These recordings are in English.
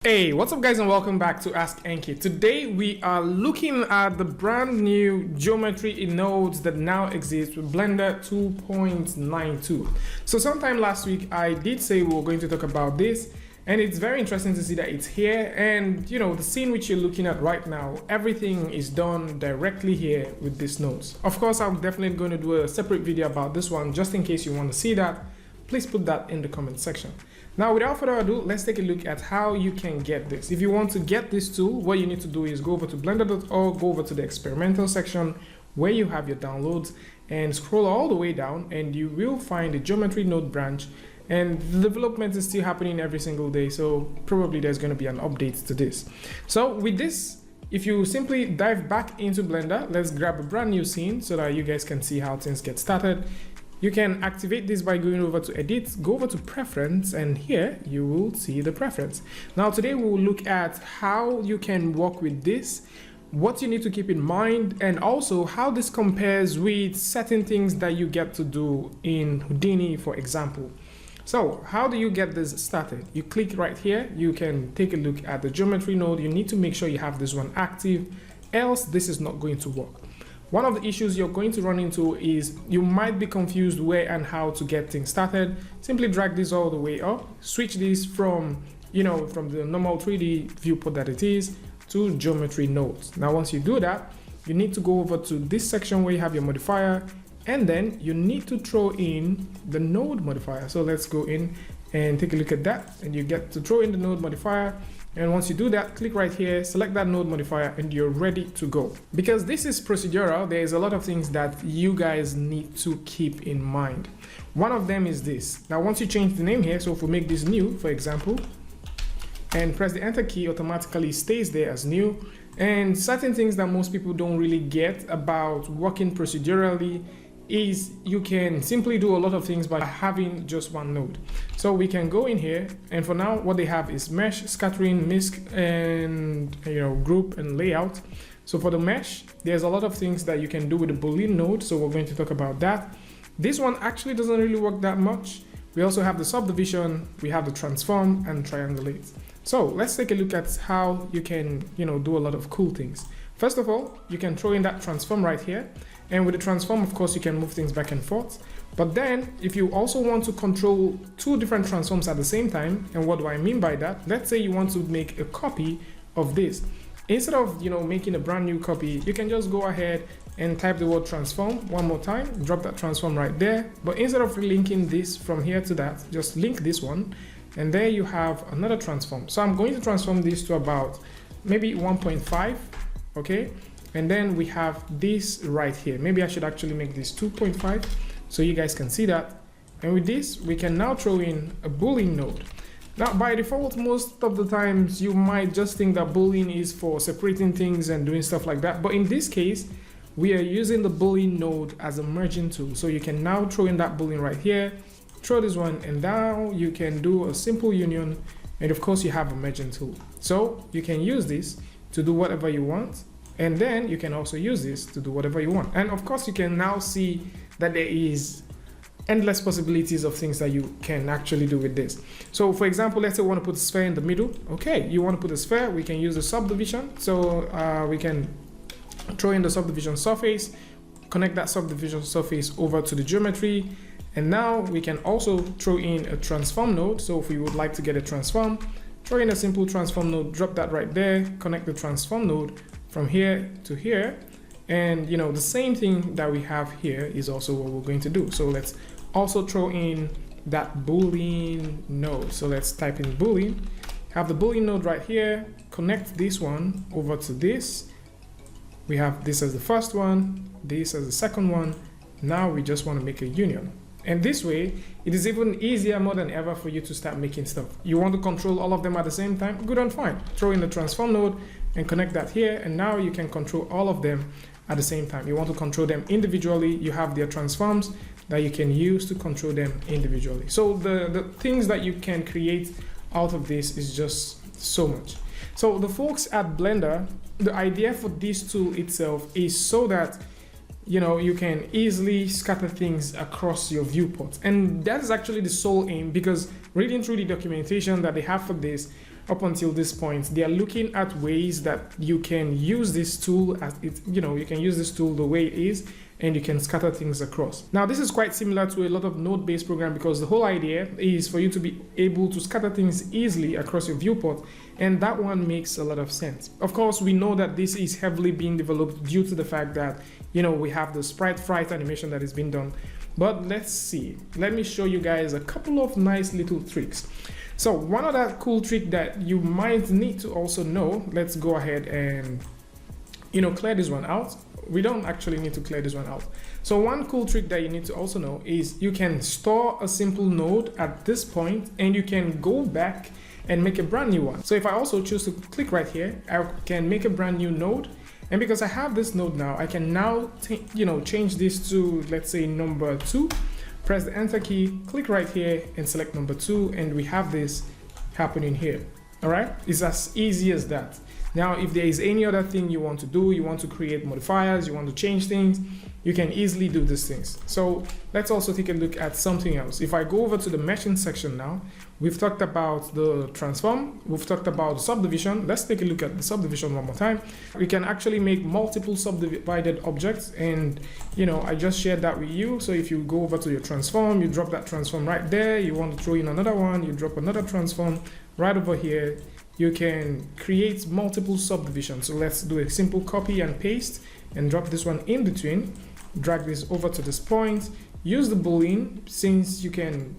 Hey, what's up guys, and welcome back to Ask Enki. Today we are looking at the brand new geometry in nodes that now exist with Blender 2.92. So sometime last week I did say we were going to talk about this, and it's very interesting to see that it's here. And you know, the scene which you're looking at right now, everything is done directly here with these nodes. Of course, I'm definitely going to do a separate video about this one just in case you want to see that. Please put that in the comment section. Now, without further ado, let's take a look at how you can get this. If you want to get this tool, what you need to do is go over to blender.org, go over to the experimental section where you have your downloads, and scroll all the way down, and you will find the geometry node branch. And the development is still happening every single day, so probably there's going to be an update to this. So with this, if you simply dive back into Blender, let's grab a brand new scene so that you guys can see how things get started. You can activate this by going over to edit, go over to preference, and here you will see the preference. Now today we will look at how you can work with this, what you need to keep in mind, and also how this compares with certain things that you get to do in Houdini, for example. So how do you get this started? You click right here, you can take a look at the geometry node. You need to make sure you have this one active, else this is not going to work. One of the issues you're going to run into is you might be confused where and how to get things started. Simply drag this all the way up, switch this from, from the normal 3D viewport that it is to geometry nodes. Now, once you do that, you need to go over to this section where you have your modifier, and then you need to throw in the node modifier. So let's go in and take a look at that, and you get to throw in the node modifier. And once you do that, click right here, select that node modifier, and you're ready to go. Because this is procedural, there's a lot of things that you guys need to keep in mind. One of them is this. Now, once you change the name here, so if we make this new, for example, and press the enter key, automatically stays there as new. And certain things that most people don't really get about working procedurally is you can simply do a lot of things by having just one node. So we can go in here, and for now what they have is mesh, scattering, misc, and group and layout. So for the mesh, there's a lot of things that you can do with the Boolean node, so we're going to talk about that. This one actually doesn't really work that much. We also have the subdivision, we have the transform and triangulate. So let's take a look at how you can do a lot of cool things. First of all, you can throw in that transform right here. And with the transform, of course, you can move things back and forth. But then if you also want to control two different transforms at the same time, and what do I mean by that? Let's say you want to make a copy of this. Instead of making a brand new copy, you can just go ahead and type the word transform one more time, drop that transform right there. But instead of linking this from here to that, just link this one, and there you have another transform. So I'm going to transform this to about maybe 1.5, okay? And then we have this right here. Maybe I should actually make this 2.5 so you guys can see that. And with this, we can now throw in a Boolean node. Now, by default, most of the times you might just think that Boolean is for separating things and doing stuff like that. But in this case, we are using the Boolean node as a merging tool. So you can now throw in that Boolean right here, throw this one, and now you can do a simple union. And of course, you have a merging tool. So you can use this to do whatever you want. And then you can also use this to do whatever you want. And of course, you can now see that there is endless possibilities of things that you can actually do with this. So for example, let's say we want to put a sphere in the middle. Okay, you want to put a sphere, we can use the subdivision. So we can throw in the subdivision surface, connect that subdivision surface over to the geometry. And now we can also throw in a transform node. So if we would like to get a transform, throw in a simple transform node, drop that right there, connect the transform node from here to here. And the same thing that we have here is also what we're going to do. So let's also throw in that Boolean node. So let's type in Boolean, have the Boolean node right here, connect this one over to this. We have this as the first one, this as the second one. Now we just want to make a union. And this way, it is even easier more than ever for you to start making stuff. You want to control all of them at the same time? Good and fine. Throw in the transform node and connect that here, and now you can control all of them at the same time. You want to control them individually, you have their transforms that you can use to control them individually. So the things that you can create out of this is just so much. So the folks at Blender, the idea for this tool itself is so that you can easily scatter things across your viewport. And that is actually the sole aim, because reading through the documentation that they have for this, up until this point, they are looking at ways that you can use this tool as it, you can use this tool the way it is, and you can scatter things across. Now, this is quite similar to a lot of node-based program because the whole idea is for you to be able to scatter things easily across your viewport, and that one makes a lot of sense. Of course, we know that this is heavily being developed due to the fact that, we have the sprite fright animation that is being done. But let's see. Let me show you guys a couple of nice little tricks. So one other cool trick that you might need to also know, let's go ahead and, clear this one out. We don't actually need to clear this one out. So one cool trick that you need to also know is you can store a simple node at this point and you can go back and make a brand new one. So if I also choose to click right here, I can make a brand new node. And because I have this node now, I can now, change this to, let's say, number 2. Press the enter key, click right here and select number 2, and we have this happening here. All right, it's as easy as that. Now, if there is any other thing you want to do, you want to create modifiers, you want to change things, you can easily do these things. So let's also take a look at something else. If I go over to the meshing section now, we've talked about the transform, we've talked about subdivision. Let's take a look at the subdivision one more time. We can actually make multiple subdivided objects, and I just shared that with you. So if you go over to your transform, you drop that transform right there. You want to throw in another one, you drop another transform right over here. You can create multiple subdivisions. So let's do a simple copy and paste and drop this one in between. Drag this over to this point. Use the boolean, since you can,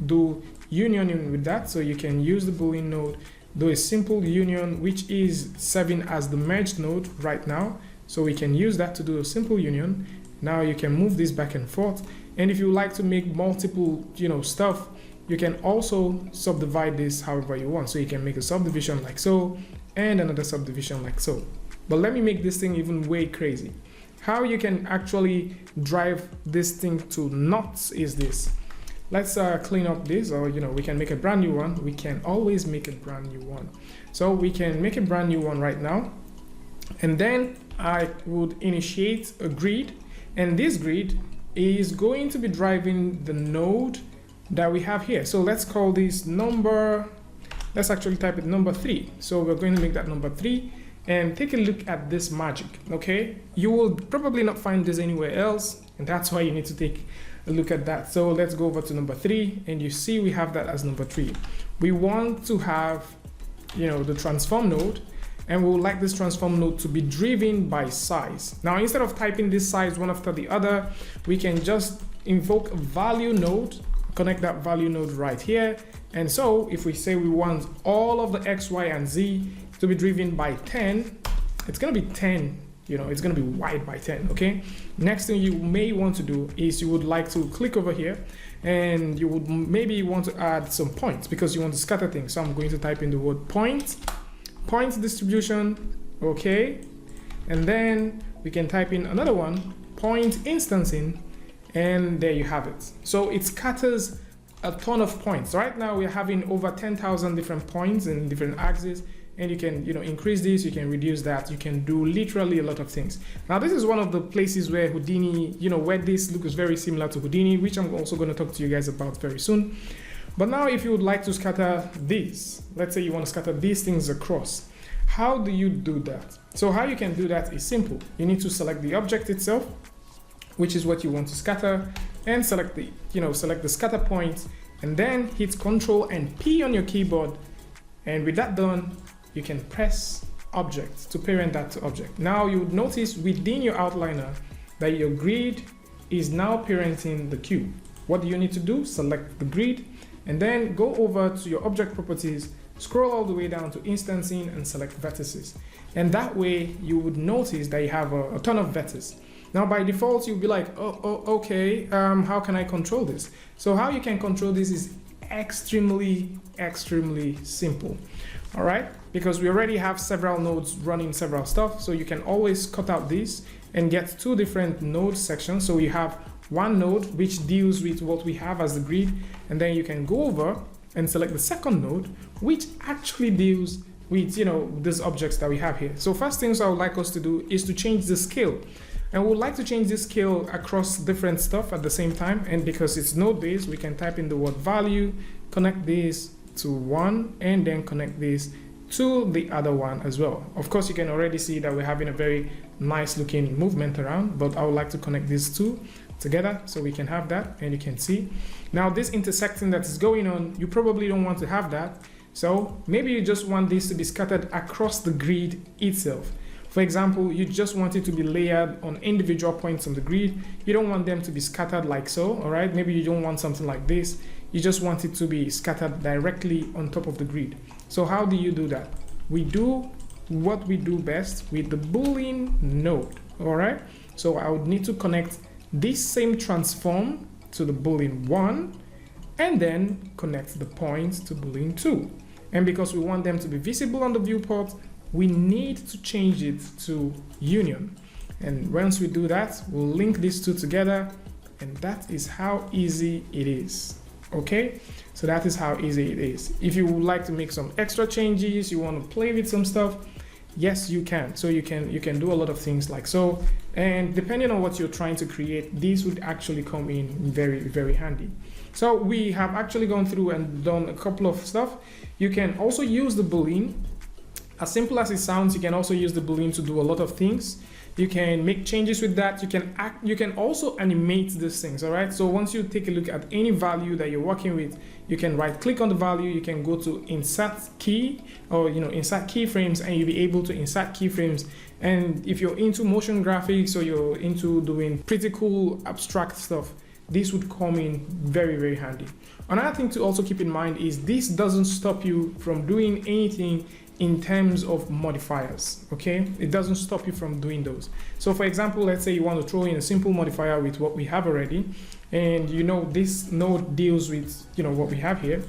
do union with that. So you can use the boolean node, do a simple union, which is serving as the merged node right now. So we can use that to do a simple union. Now you can move this back and forth. And if you like to make multiple, stuff, you can also subdivide this however you want. So you can make a subdivision like so, and another subdivision like so. But let me make this thing even way crazy. How you can actually drive this thing to nuts is this. Let's clean up this, or we can make a brand new one. We can always make a brand new one. So we can make a brand new one right now. And then I would initiate a grid, and this grid is going to be driving the node that we have here. So let's call this number, let's actually type it number 3. So we're going to make that number 3 and take a look at this magic, okay? You will probably not find this anywhere else, and that's why you need to take a look at that. So let's go over to number 3, and you see we have that as number 3. We want to have, the transform node, and we would like this transform node to be driven by size. Now, instead of typing this size one after the other, we can just invoke a value node, connect that value node right here. And so if we say we want all of the X, Y, and Z to be driven by 10, it's gonna be 10, it's gonna be wide by 10, okay? Next thing you may want to do is you would like to click over here, and you would maybe want to add some points because you want to scatter things. So I'm going to type in the word point distribution, okay? And then we can type in another one, point instancing, and there you have it. So it scatters a ton of points. Right now we're having over 10,000 different points in different axes, and you can increase this, you can reduce that, you can do literally a lot of things. Now this is one of the places where Houdini, where this looks very similar to Houdini, which I'm also going to talk to you guys about very soon. But now if you would like to scatter these, let's say you want to scatter these things across, how do you do that? So how you can do that is simple. You need to select the object itself, which is what you want to scatter, and select the, select the scatter point, and then hit Ctrl and P on your keyboard. And with that done, you can press object to parent that to object. Now you would notice within your outliner that your grid is now parenting the cube. What do you need to do? Select the grid, and then go over to your object properties, scroll all the way down to instancing and select vertices. And that way you would notice that you have a ton of vertices. Now by default, you'll be like, okay, how can I control this? So how you can control this is extremely simple, all right? Because we already have several nodes running several stuff, so you can always cut out this and get 2 different node sections. So you have one node which deals with what we have as the grid, and then you can go over and select the second node, which actually deals with, these objects that we have here. So first things I would like us to do is to change the scale. And we would like to change this scale across different stuff at the same time. And because it's node based, we can type in the word value, connect this to 1, and then connect this to the other one as well. Of course, you can already see that we're having a very nice looking movement around, but I would like to connect these two together so we can have that, and you can see. Now this intersecting that is going on, you probably don't want to have that. So maybe you just want this to be scattered across the grid itself. For example, you just want it to be layered on individual points on the grid. You don't want them to be scattered like so, all right? Maybe you don't want something like this. You just want it to be scattered directly on top of the grid. So how do you do that? We do what we do best with the Boolean node, all right? So I would need to connect this same transform to the Boolean 1 and then connect the points to Boolean 2. And because we want them to be visible on the viewport, we need to change it to union. And once we do that, we'll link these two together, and that is how easy it is. Okay, so that is how easy it is. If you would like to make some extra changes, you want to play with some stuff, yes, you can. So you can do a lot of things like so, and depending on what you're trying to create, these would actually come in very, very handy. So we have actually gone through and done a couple of stuff. You can also use the Boolean. As simple as it sounds, you can also use the Boolean to do a lot of things. You can make changes with that. You can also animate these things, all right? So once you take a look at any value that you're working with, you can right click on the value, you can go to insert key, or insert keyframes, and you'll be able to insert keyframes. And if you're into motion graphics or you're into doing pretty cool abstract stuff, this would come in very, very handy. Another thing to also keep in mind is this doesn't stop you from doing anything in terms of modifiers, okay? It doesn't stop you from doing those. So for example, let's say you want to throw in a simple modifier with what we have already, and this node deals with what we have here.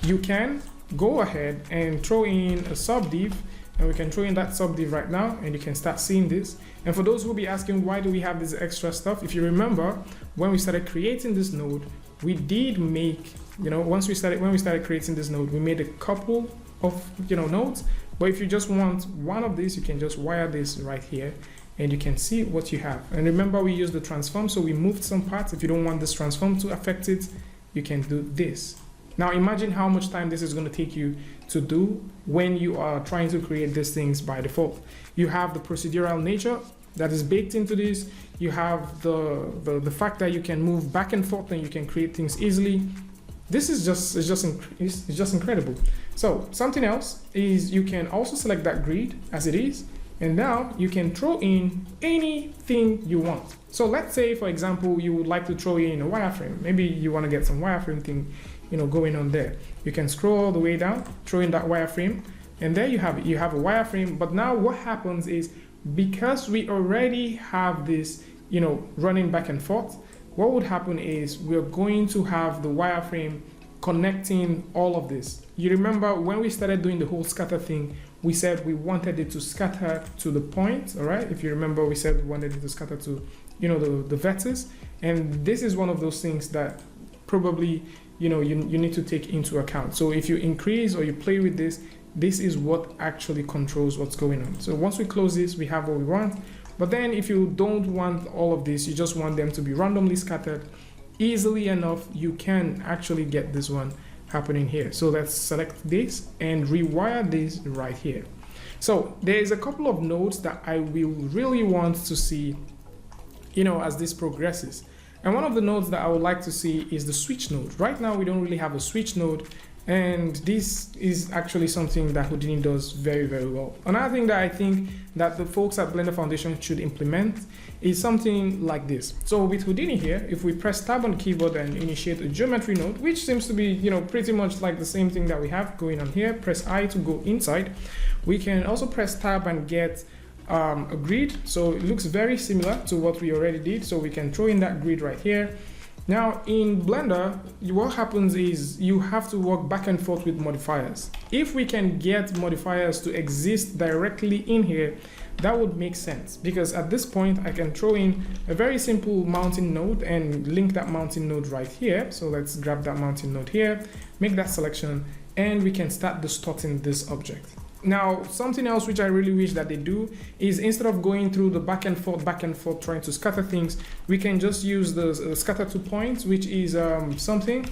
You can go ahead and throw in a subdiv, and we can throw in that subdiv right now, and you can start seeing this. And for those who will be asking, why do we have this extra stuff? If you remember, when we started creating this node, we did make, when we started creating this node, we made a couple of nodes. But if you just want one of these, you can just wire this right here, and you can see what you have. And remember, we used the transform, so we moved some parts. If you don't want this transform to affect it, you can do this. Now imagine how much time this is going to take you to do when you are trying to create these things by default. You have the procedural nature that is baked into this. You have the fact that you can move back and forth and you can create things easily. This is just incredible. So something else is you can also select that grid as it is, and now you can throw in anything you want. So let's say, for example, you would like to throw in a wireframe. Maybe you want to get some wireframe thing going on there. You can scroll all the way down, throw in that wireframe, and there you have it. You have a wireframe. But now what happens is, because we already have this running back and forth, what would happen is we're going to have the wireframe connecting all of this. You remember when we started doing the whole scatter thing, we said we wanted it to scatter to the point, all right? If you remember, we said we wanted it to scatter to, the vectors. And this is one of those things that probably, you need to take into account. So if you increase or you play with this, this is what actually controls what's going on. So once we close this, we have what we want. But then if you don't want all of this, you just want them to be randomly scattered, easily enough, you can actually get this one happening here. So let's select this and rewire this right here. So there's a couple of nodes that I will really want to see, as this progresses. And one of the nodes that I would like to see is the switch node. Right now, we don't really have a switch node, and this is actually something that Houdini does very, very well. Another thing that I think that the folks at Blender Foundation should implement is something like this. So with Houdini here, if we press tab on the keyboard and initiate a geometry node, which seems to be, pretty much like the same thing that we have going on here, press I to go inside. We can also press tab and get a grid. So it looks very similar to what we already did. So we can throw in that grid right here. Now in Blender, what happens is you have to work back and forth with modifiers. If we can get modifiers to exist directly in here, that would make sense, because at this point I can throw in a very simple mounting node and link that mounting node right here. So let's grab that mounting node here, make that selection, and we can start distorting this object. Now, something else which I really wish that they do is, instead of going through the back and forth trying to scatter things, we can just use the scatter to points, which is something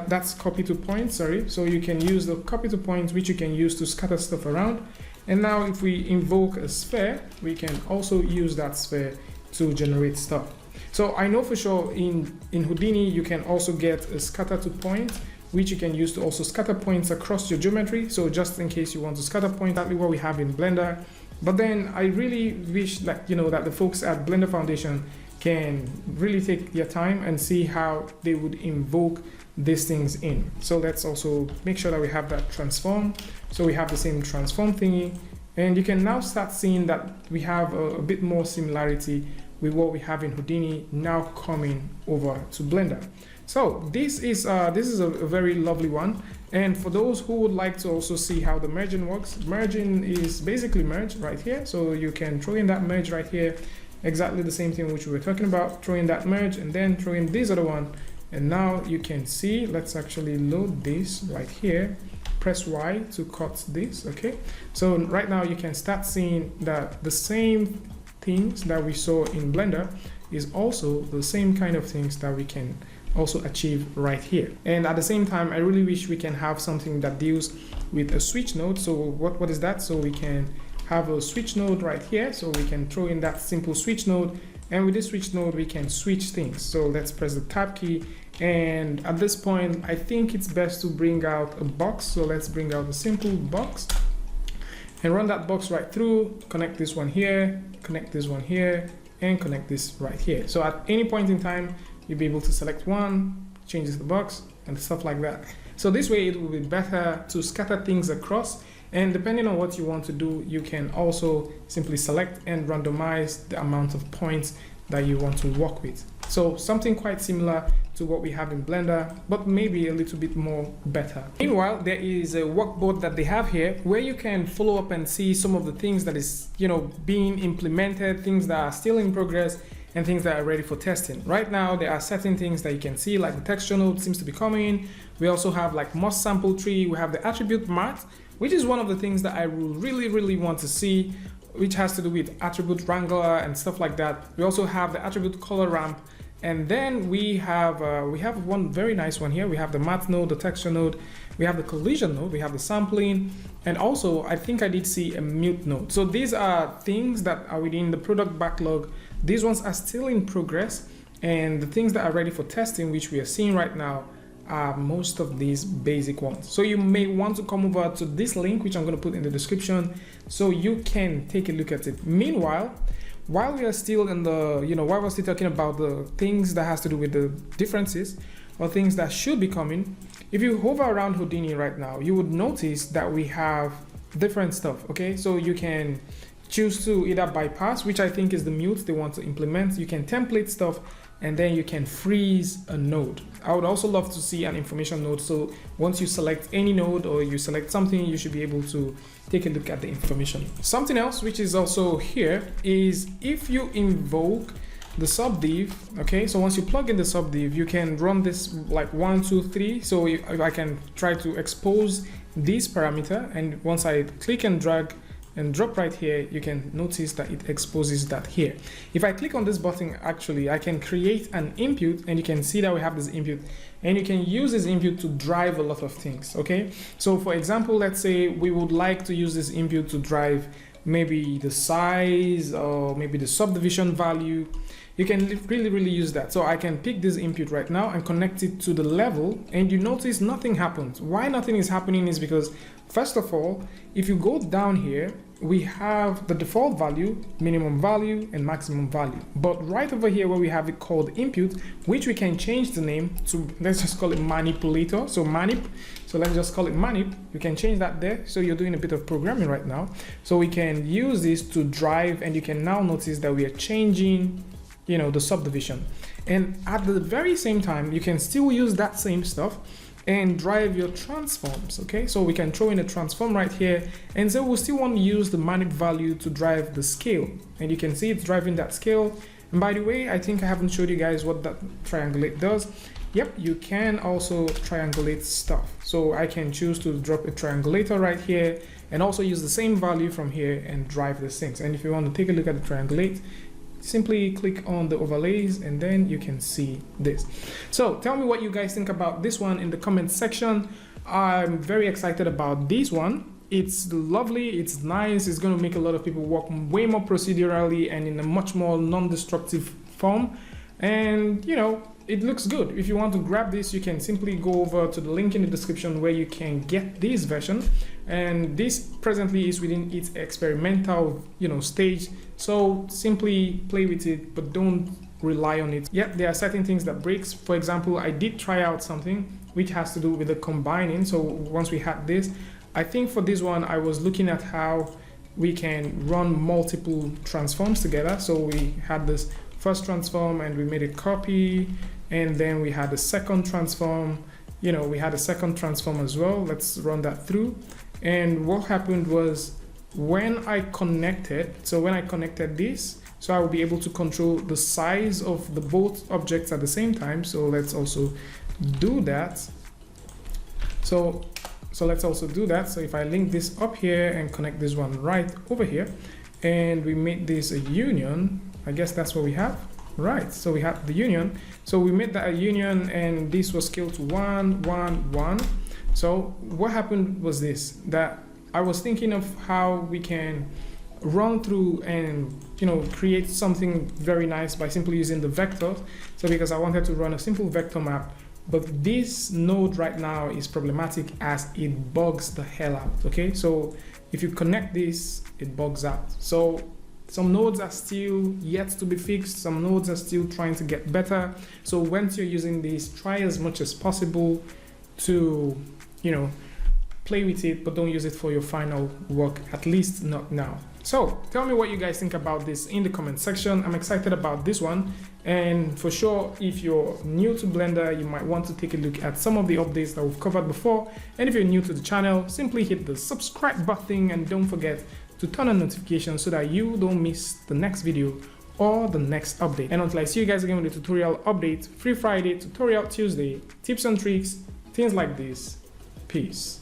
That's copy to point, sorry. So you can use the copy to point, which you can use to scatter stuff around. And now if we invoke a sphere, we can also use that sphere to generate stuff. So I know for sure in Houdini, you can also get a scatter to point, which you can use to also scatter points across your geometry. So just in case you want to scatter point, that's what we have in Blender. But then I really wish that, that the folks at Blender Foundation can really take their time and see how they would invoke these things in. So let's also make sure that we have that transform. So we have the same transform thingy, and you can now start seeing that we have a bit more similarity with what we have in Houdini now coming over to Blender. So this is a very lovely one. And for those who would like to also see how the merging works, merging is basically merge right here. So you can throw in that merge right here, exactly the same thing which we were talking about, throw in that merge and then throw in this other one. And now you can see, let's actually load this right here, press Y to cut this, okay? So right now you can start seeing that the same things that we saw in Blender is also the same kind of things that we can also achieve right here. And at the same time, I really wish we can have something that deals with a switch node. So what is that? So we can have a switch node right here. So we can throw in that simple switch node, and with this switch node, we can switch things. So let's press the tab key. And at this point, I think it's best to bring out a box. So let's bring out a simple box and run that box right through, connect this one here, connect this one here, and connect this right here. So at any point in time, you'll be able to select one, changes the box, and stuff like that. So this way it will be better to scatter things across, and depending on what you want to do, you can also simply select and randomize the amount of points that you want to work with. So something quite similar to what we have in Blender, but maybe a little bit more better. Meanwhile, there is a workboard that they have here where you can follow up and see some of the things that is, being implemented, things that are still in progress, and things that are ready for testing. Right now, there are certain things that you can see, like the texture node seems to be coming. We also have like Moss sample tree. We have the attribute mat, which is one of the things that I really want to see, which has to do with attribute wrangler and stuff like that. We also have the attribute color ramp. And then we have one very nice one here. We have the math node, the texture node, we have the collision node, we have the sampling, and also I think I did see a mute node. So these are things that are within the product backlog. These ones are still in progress, and the things that are ready for testing, which we are seeing right now, are most of these basic ones. So you may want to come over to this link, which I'm going to put in the description, so you can take a look at it. Meanwhile, while we are still in the, while we're still talking about the things that has to do with the differences or things that should be coming, if you hover around Houdini right now, you would notice that we have different stuff, okay? So you can choose to either bypass, which I think is the mute they want to implement. You can template stuff, and then you can freeze a node. I would also love to see an information node. So once you select any node or you select something, you should be able to take a look at the information. Something else which is also here is if you invoke the subdiv, okay, so once you plug in the subdiv, you can run this like 1, 2, 3. So if I can try to expose this parameter, and once I click and drag and drop right here, you can notice that it exposes that here. If I click on this button, actually, I can create an input, and you can see that we have this input, and you can use this input to drive a lot of things, okay? So for example, let's say we would like to use this input to drive maybe the size or maybe the subdivision value. You can really use that. So I can pick this input right now and connect it to the level, and you notice nothing happens. Why nothing is happening is because, first of all, if you go down here, we have the default value, minimum value, and maximum value. But right over here where we have it called input, which we can change the name to, let's just call it manipulator. So manip, so let's just call it manip. You can change that there. So you're doing a bit of programming right now. So we can use this to drive, and you can now notice that we are changing, the subdivision. And at the very same time, you can still use that same stuff and drive your transforms, okay? So we can throw in a transform right here, and so we'll still want to use the manip value to drive the scale. And you can see it's driving that scale. And by the way, I think I haven't showed you guys what that triangulate does. Yep, you can also triangulate stuff. So I can choose to drop a triangulator right here and also use the same value from here and drive these things. And if you want to take a look at the triangulate, simply click on the overlays and then you can see this. So tell me what you guys think about this one in the comment section. I'm very excited about this one. It's lovely, it's nice, it's going to make a lot of people work way more procedurally and in a much more non-destructive form. And you know, it looks good. If you want to grab this, you can simply go over to the link in the description where you can get this version. And this presently is within its experimental, stage. So simply play with it, but don't rely on it. Yet there are certain things that breaks. For example, I did try out something which has to do with the combining. So once we had this, I think for this one, I was looking at how we can run multiple transforms together. So we had this first transform and we made a copy, and then we had a second transform. We had a second transform as well. Let's run that through. And what happened was when I connected this, so I will be able to control the size of the both objects at the same time. So let's also do that. So let's also do that. So if I link this up here and connect this one right over here, and we made this a union, I guess that's what we have, right? So we have the union. So we made that a union, and this was scaled to 1, 1, 1. So what happened was this, that I was thinking of how we can run through and create something very nice by simply using the vectors. So because I wanted to run a simple vector map, but this node right now is problematic as it bugs the hell out. Okay, so if you connect this, it bugs out. So some nodes are still yet to be fixed. Some nodes are still trying to get better. So once you're using this, try as much as possible to, play with it, but don't use it for your final work, at least not now. So tell me what you guys think about this in the comment section. I'm excited about this one. And for sure, if you're new to Blender, you might want to take a look at some of the updates that we've covered before. And if you're new to the channel, simply hit the subscribe button and don't forget to turn on notifications so that you don't miss the next video or the next update. And until I see you guys again with the tutorial update, Free Friday, Tutorial Tuesday, tips and tricks, things like this. Peace.